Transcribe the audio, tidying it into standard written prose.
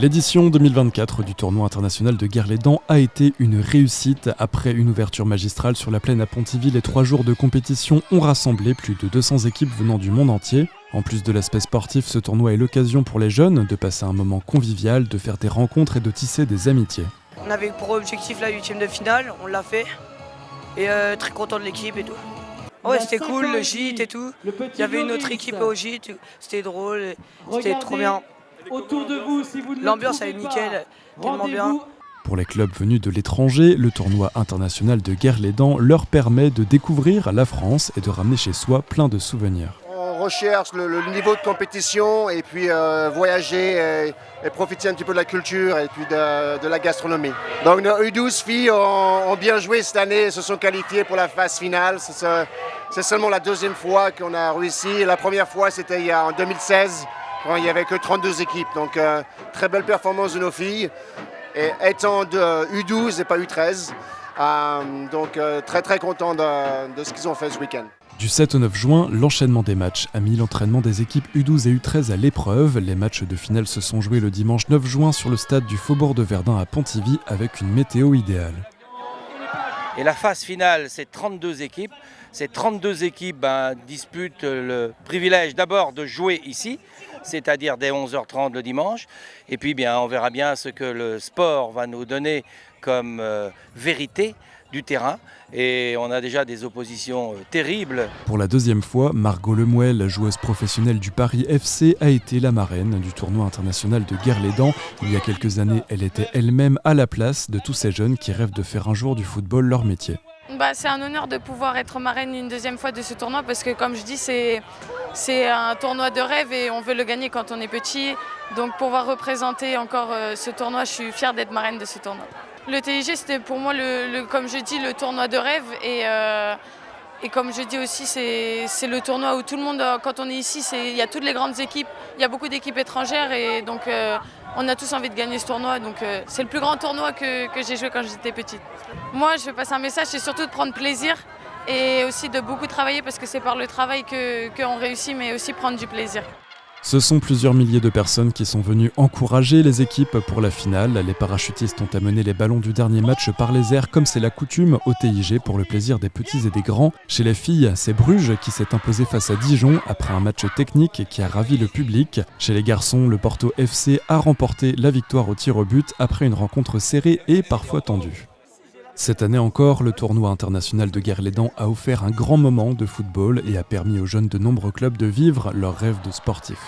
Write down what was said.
L'édition 2024 du tournoi international de Guerlédan a été une réussite. Après une ouverture magistrale sur la plaine à Pontivy, les 3 jours de compétition ont rassemblé plus de 200 équipes venant du monde entier. En plus de l'aspect sportif, ce tournoi est l'occasion pour les jeunes de passer un moment convivial, de faire des rencontres et de tisser des amitiés. On avait pour objectif la 8e de finale, on l'a fait. Et très content de l'équipe et tout. Ouais, c'était cool, le gîte et tout. Il y avait une autre équipe au gîte, c'était drôle, c'était trop bien. Autour de vous, si vous ne L'ambiance elle est nickel, tellement bien. Pour les clubs venus de l'étranger, le tournoi international de Guerlédan leur permet de découvrir la France et de ramener chez soi plein de souvenirs. On recherche le niveau de compétition et puis voyager et profiter un petit peu de la culture et puis de la gastronomie. Donc nos U12 filles ont bien joué cette année et se sont qualifiées pour la phase finale. C'est seulement la 2e fois qu'on a réussi. La première fois c'était en 2016 quand il n'y avait que 32 équipes. Donc très belle performance de nos filles. Et étant de U12 et pas U13, donc très très content de ce qu'ils ont fait ce week-end. Du 7 au 9 juin, l'enchaînement des matchs a mis l'entraînement des équipes U12 et U13 à l'épreuve. Les matchs de finale se sont joués le dimanche 9 juin sur le stade du Faubourg de Verdun à Pontivy avec une météo idéale. Et la phase finale, c'est 32 équipes. Ces 32 équipes disputent le privilège d'abord de jouer ici, c'est-à-dire dès 11h30 le dimanche. Et puis on verra bien ce que le sport va nous donner comme vérité du terrain. Et on a déjà des oppositions terribles. Pour la 2e fois, Margot Lemuel, joueuse professionnelle du Paris FC, a été la marraine du tournoi international de Guerlédan. Il y a quelques années, elle était elle-même à la place de tous ces jeunes qui rêvent de faire un jour du football leur métier. C'est un honneur de pouvoir être marraine une 2e fois de ce tournoi parce que comme je dis c'est un tournoi de rêve et on veut le gagner quand on est petit. Donc pouvoir représenter encore ce tournoi, je suis fière d'être marraine de ce tournoi. Le TIG c'était pour moi comme je dis le tournoi de rêve et comme je dis aussi c'est le tournoi où tout le monde, quand on est ici, il y a toutes les grandes équipes, il y a beaucoup d'équipes étrangères et donc on a tous envie de gagner ce tournoi, donc c'est le plus grand tournoi que j'ai joué quand j'étais petite. Moi, je veux passer un message, c'est surtout de prendre plaisir et aussi de beaucoup travailler parce que c'est par le travail qu'on réussit, mais aussi prendre du plaisir. Ce sont plusieurs milliers de personnes qui sont venues encourager les équipes pour la finale. Les parachutistes ont amené les ballons du dernier match par les airs comme c'est la coutume au TIG pour le plaisir des petits et des grands. Chez les filles, c'est Bruges qui s'est imposé face à Dijon après un match technique qui a ravi le public. Chez les garçons, le Porto FC a remporté la victoire au tir au but après une rencontre serrée et parfois tendue. Cette année encore, le tournoi international de Guerlédan a offert un grand moment de football et a permis aux jeunes de nombreux clubs de vivre leur rêve de sportif.